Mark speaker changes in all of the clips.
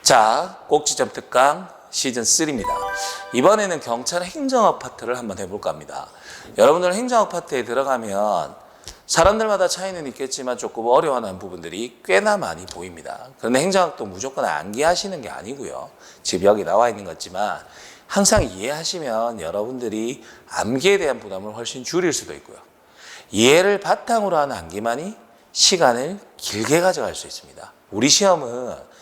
Speaker 1: 자, 꼭지점 특강 시즌3입니다. 이번에는 경찰 행정업 파트를 한번 해볼까 합니다. 여러분들 행정업 파트에 들어가면 사람들마다 차이는 있겠지만 조금 어려워하는 부분들이 꽤나 많이 보입니다. 그런데 행정학도 무조건 암기하시는 게 아니고요. 지금 여기 나와 있는 것 같지만 항상 이해하시면 여러분들이 암기에 대한 부담을 훨씬 줄일 수도 있고요. 이해를 바탕으로 하는 암기만이 시간을 길게 가져갈 수 있습니다. 우리 시험은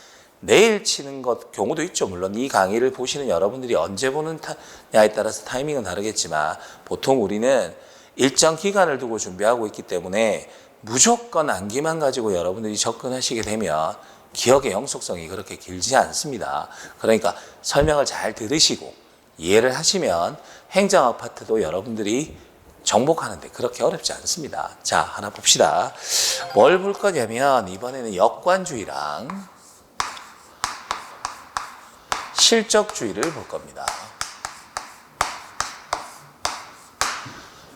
Speaker 1: 내일 치는 것 경우도 있죠. 물론 이 강의를 보시는 여러분들이 언제 보느냐에 따라서 타이밍은 다르겠지만 보통 우리는 일정 기간을 두고 준비하고 있기 때문에 무조건 암기만 가지고 여러분들이 접근하시게 되면 기억의 영속성이 그렇게 길지 않습니다. 그러니까 설명을 잘 들으시고 이해를 하시면 행정학 파트도 여러분들이 정복하는데 그렇게 어렵지 않습니다. 자, 하나 봅시다. 뭘 볼 거냐면 이번에는 역관주의랑 실적주의를 볼 겁니다.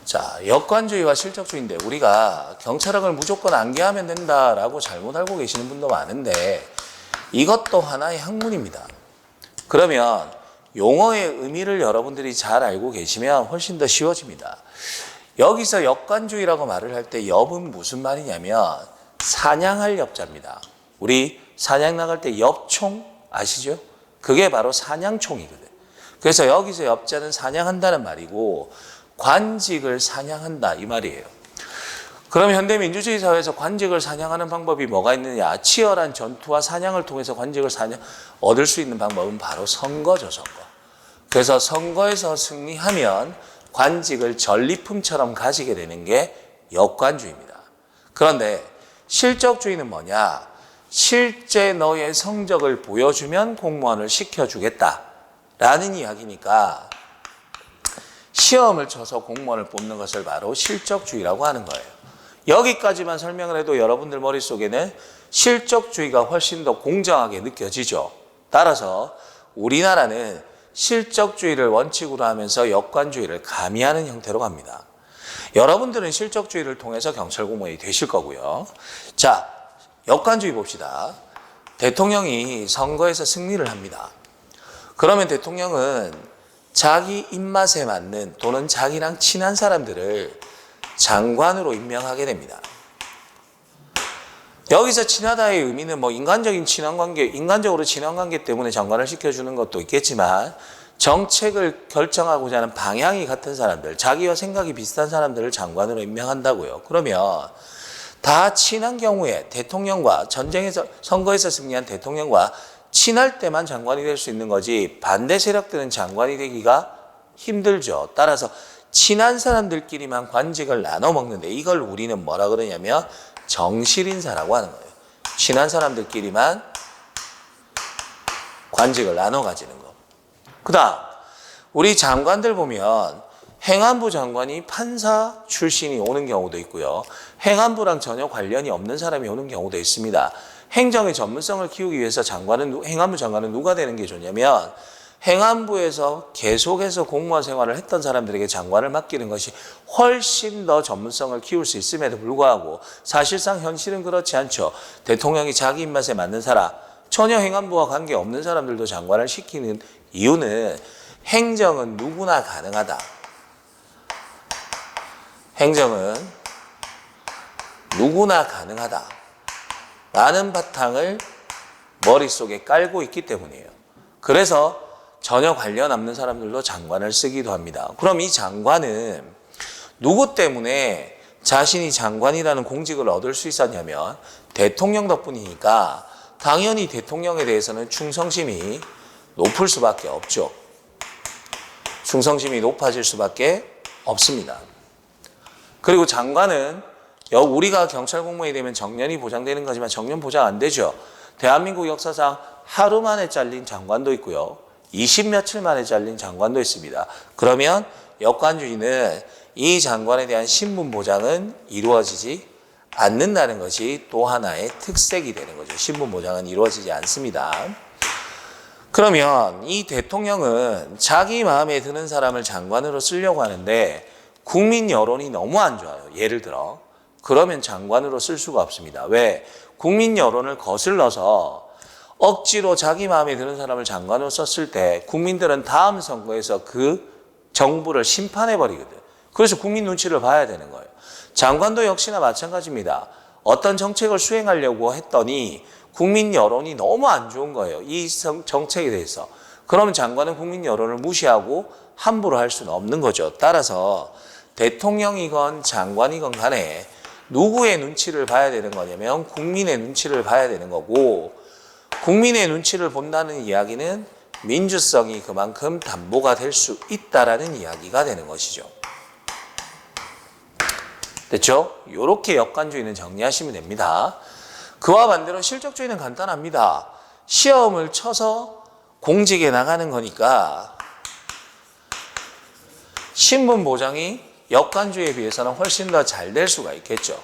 Speaker 1: 자, 역관주의와 실적주의인데 우리가 경찰학을 무조건 암기하면 된다라고 잘못 알고 계시는 분도 많은데 이것도 하나의 학문입니다. 그러면 용어의 의미를 여러분들이 잘 알고 계시면 훨씬 더 쉬워집니다. 여기서 역관주의라고 말을 할 때 엽은 무슨 말이냐면 사냥할 엽자입니다. 우리 사냥 나갈 때 엽총 아시죠? 그게 바로 사냥총이거든. 그래서 여기서 엽자는 사냥한다는 말이고 관직을 사냥한다 이 말이에요. 그럼 현대민주주의 사회에서 관직을 사냥하는 방법이 뭐가 있느냐? 치열한 전투와 사냥을 통해서 관직을 얻을 수 있는 방법은 바로 선거죠, 선거. 그래서 선거에서 승리하면 관직을 전리품처럼 가지게 되는 게 역관주의입니다. 그런데 실적주의는 뭐냐? 실제 너의 성적을 보여주면 공무원을 시켜주겠다라는 이야기니까 시험을 쳐서 공무원을 뽑는 것을 바로 실적주의라고 하는 거예요. 여기까지만 설명을 해도 여러분들 머릿속에는 실적주의가 훨씬 더 공정하게 느껴지죠. 따라서 우리나라는 실적주의를 원칙으로 하면서 역관주의를 가미하는 형태로 갑니다. 여러분들은 실적주의를 통해서 경찰 공무원이 되실 거고요. 자, 역관주의 봅시다. 대통령이 선거에서 승리를 합니다. 그러면 대통령은 자기 입맛에 맞는 또는 자기랑 친한 사람들을 장관으로 임명하게 됩니다. 여기서 친하다의 의미는 인간적인 친한 관계, 인간적으로 친한 관계 때문에 장관을 시켜주는 것도 있겠지만 정책을 결정하고자 하는 방향이 같은 사람들, 자기와 생각이 비슷한 사람들을 장관으로 임명한다고요. 그러면 다 친한 경우에 대통령과 전쟁에서 선거에서 승리한 대통령과 친할 때만 장관이 될 수 있는 거지 반대 세력들은 장관이 되기가 힘들죠. 따라서 친한 사람들끼리만 관직을 나눠 먹는데 이걸 우리는 뭐라 그러냐면 정실인사라고 하는 거예요. 친한 사람들끼리만 관직을 나눠 가지는 거. 그다음 우리 장관들 보면 행안부 장관이 판사 출신이 오는 경우도 있고요. 행안부랑 전혀 관련이 없는 사람이 오는 경우도 있습니다. 행정의 전문성을 키우기 위해서 행안부 장관은 누가 되는 게 좋냐면 행안부에서 계속해서 공무원 생활을 했던 사람들에게 장관을 맡기는 것이 훨씬 더 전문성을 키울 수 있음에도 불구하고 사실상 현실은 그렇지 않죠. 대통령이 자기 입맛에 맞는 사람, 전혀 행안부와 관계없는 사람들도 장관을 시키는 이유는 행정은 누구나 가능하다. 행정은 누구나 가능하다. 라는 바탕을 머릿속에 깔고 있기 때문이에요. 그래서 전혀 관련 없는 사람들도 장관을 쓰기도 합니다. 그럼 이 장관은 누구 때문에 자신이 장관이라는 공직을 얻을 수 있었냐면 대통령 덕분이니까 당연히 대통령에 대해서는 충성심이 높을 수밖에 없죠. 충성심이 높아질 수밖에 없습니다. 그리고 장관은 우리가 경찰 공무원이 되면 정년이 보장되는 거지만 정년 보장 안 되죠. 대한민국 역사상 하루 만에 잘린 장관도 있고요. 20며칠 만에 잘린 장관도 있습니다. 그러면 역관주의는 이 장관에 대한 신분 보장은 이루어지지 않는다는 것이 또 하나의 특색이 되는 거죠. 신분 보장은 이루어지지 않습니다. 그러면 이 대통령은 자기 마음에 드는 사람을 장관으로 쓰려고 하는데 국민 여론이 너무 안 좋아요. 예를 들어 그러면 장관으로 쓸 수가 없습니다. 왜? 국민 여론을 거슬러서 억지로 자기 마음에 드는 사람을 장관으로 썼을 때 국민들은 다음 선거에서 그 정부를 심판해버리거든. 그래서 국민 눈치를 봐야 되는 거예요. 장관도 역시나 마찬가지입니다. 어떤 정책을 수행하려고 했더니 국민 여론이 너무 안 좋은 거예요. 이 정책에 대해서. 그러면 장관은 국민 여론을 무시하고 함부로 할 수는 없는 거죠. 따라서 대통령이건 장관이건 간에 누구의 눈치를 봐야 되는 거냐면 국민의 눈치를 봐야 되는 거고, 국민의 눈치를 본다는 이야기는 민주성이 그만큼 담보가 될 수 있다라는 이야기가 되는 것이죠. 됐죠? 이렇게 역관주의는 정리하시면 됩니다. 그와 반대로 실적주의는 간단합니다. 시험을 쳐서 공직에 나가는 거니까 신분 보장이 역관주의에 비해서는 훨씬 더 잘 될 수가 있겠죠.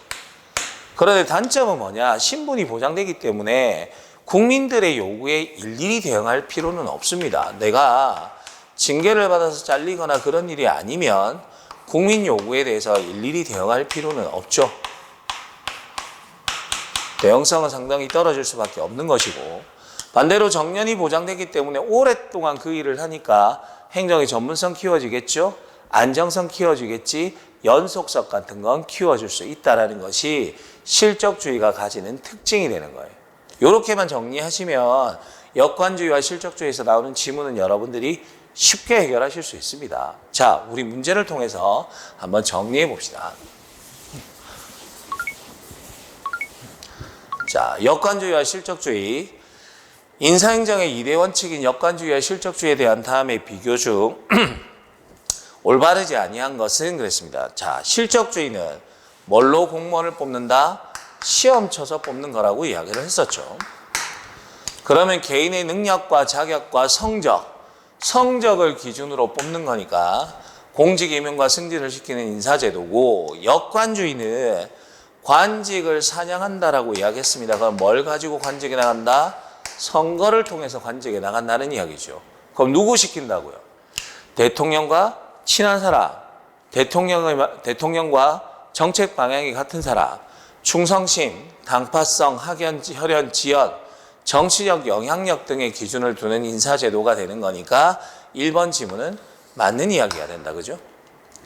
Speaker 1: 그런데 단점은 뭐냐? 신분이 보장되기 때문에 국민들의 요구에 일일이 대응할 필요는 없습니다. 내가 징계를 받아서 잘리거나 그런 일이 아니면 국민 요구에 대해서 일일이 대응할 필요는 없죠. 대응성은 상당히 떨어질 수밖에 없는 것이고, 반대로 정년이 보장되기 때문에 오랫동안 그 일을 하니까 행정의 전문성 키워지겠죠. 안정성 키워지겠지. 연속성 같은 건 키워줄 수 있다는 것이 실적주의가 가지는 특징이 되는 거예요. 이렇게만 정리하시면 역관주의와 실적주의에서 나오는 지문은 여러분들이 쉽게 해결하실 수 있습니다. 자, 우리 문제를 통해서 한번 정리해 봅시다. 자, 역관주의와 실적주의. 인사행정의 2대 원칙인 역관주의와 실적주의에 대한 다음의 비교 중 올바르지 아니한 것은 그랬습니다. 자, 실적주의는 뭘로 공무원을 뽑는다? 시험 쳐서 뽑는 거라고 이야기를 했었죠. 그러면 개인의 능력과 자격과 성적을 기준으로 뽑는 거니까 공직 임용과 승진을 시키는 인사제도고, 역관주의는 관직을 사냥한다라고 이야기했습니다. 그럼 뭘 가지고 관직에 나간다? 선거를 통해서 관직에 나간다는 이야기죠. 그럼 누구 시킨다고요? 대통령과 친한 사람, 대통령과 정책 방향이 같은 사람, 충성심, 당파성, 학연, 혈연, 지연, 정치적 영향력 등의 기준을 두는 인사제도가 되는 거니까 1번 지문은 맞는 이야기가 된다. 그죠?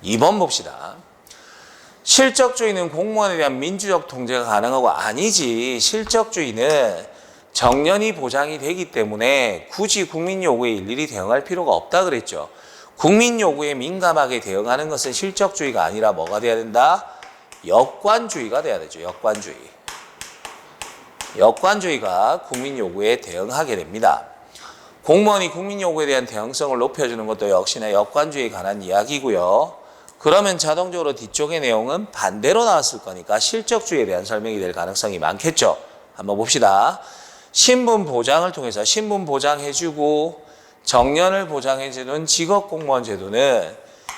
Speaker 1: 2번 봅시다. 실적주의는 공무원에 대한 민주적 통제가 가능하고, 아니지. 실적주의는 정년이 보장이 되기 때문에 굳이 국민 요구에 일일이 대응할 필요가 없다 그랬죠. 국민 요구에 민감하게 대응하는 것은 실적주의가 아니라 뭐가 돼야 된다? 역관주의가 돼야 되죠. 역관주의. 역관주의가 국민 요구에 대응하게 됩니다. 공무원이 국민 요구에 대한 대응성을 높여주는 것도 역시나 역관주의에 관한 이야기고요. 그러면 자동적으로 뒤쪽의 내용은 반대로 나왔을 거니까 실적주의에 대한 설명이 될 가능성이 많겠죠. 한번 봅시다. 신분 보장을 통해서 신분 보장해주고 정년을 보장해주는 직업공무원 제도는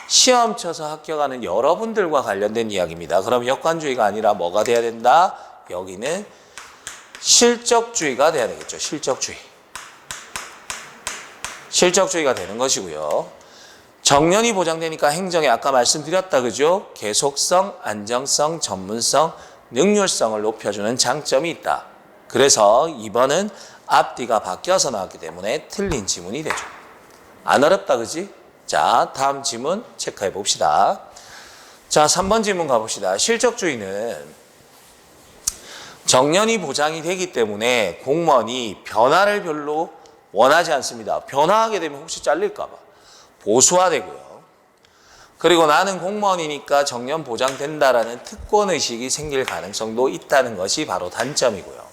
Speaker 1: 시험 쳐서 합격하는 여러분들과 관련된 이야기입니다. 그럼 역관주의가 아니라 뭐가 돼야 된다? 여기는 실적주의가 돼야 되겠죠. 실적주의가 되는 것이고요. 정년이 보장되니까 행정에 아까 말씀드렸다. 그죠? 계속성, 안정성, 전문성, 능률성을 높여주는 장점이 있다. 그래서 2번은 앞뒤가 바뀌어서 나왔기 때문에 틀린 지문이 되죠. 안 어렵다. 그지? 자, 다음 지문 체크해 봅시다. 자, 3번 지문 가봅시다. 실적주의는 정년이 보장이 되기 때문에 공무원이 변화를 별로 원하지 않습니다. 변화하게 되면 혹시 잘릴까 봐 보수화되고요. 그리고 나는 공무원이니까 정년 보장된다라는 특권의식이 생길 가능성도 있다는 것이 바로 단점이고요.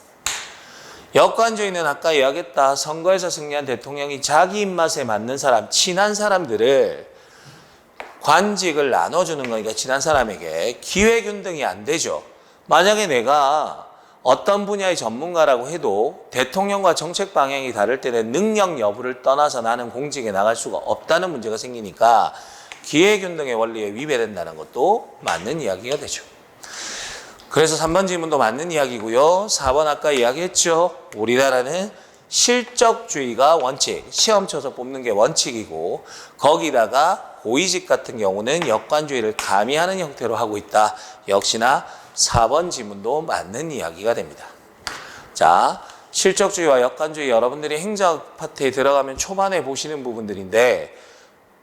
Speaker 1: 역관주의는 아까 이야기했다. 선거에서 승리한 대통령이 자기 입맛에 맞는 사람, 친한 사람들을 관직을 나눠주는 거니까 친한 사람에게 기회균등이 안 되죠. 만약에 내가 어떤 분야의 전문가라고 해도 대통령과 정책 방향이 다를 때는 능력 여부를 떠나서 나는 공직에 나갈 수가 없다는 문제가 생기니까 기회균등의 원리에 위배된다는 것도 맞는 이야기가 되죠. 그래서 3번 질문도 맞는 이야기고요. 4번 아까 이야기했죠. 우리나라는 실적주의가 원칙, 시험 쳐서 뽑는 게 원칙이고 거기다가 고위직 같은 경우는 역관주의를 가미하는 형태로 하고 있다. 역시나 4번 지문도 맞는 이야기가 됩니다. 자, 실적주의와 역관주의 여러분들이 행정 파트에 들어가면 초반에 보시는 부분들인데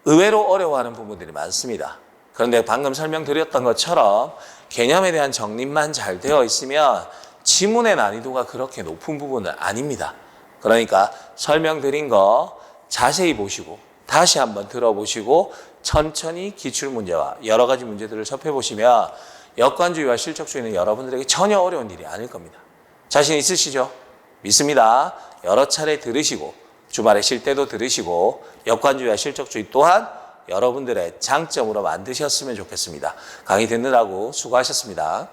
Speaker 1: 의외로 어려워하는 부분들이 많습니다. 그런데 방금 설명드렸던 것처럼 개념에 대한 정립만 잘 되어 있으면 지문의 난이도가 그렇게 높은 부분은 아닙니다. 그러니까 설명드린 거 자세히 보시고 다시 한번 들어보시고 천천히 기출문제와 여러 가지 문제들을 접해보시면 역관주의와 실적주의는 여러분들에게 전혀 어려운 일이 아닐 겁니다. 자신 있으시죠? 믿습니다. 여러 차례 들으시고 주말에 쉴 때도 들으시고 역관주의와 실적주의 또한 여러분들의 장점으로 만드셨으면 좋겠습니다. 강의 듣느라고 수고하셨습니다.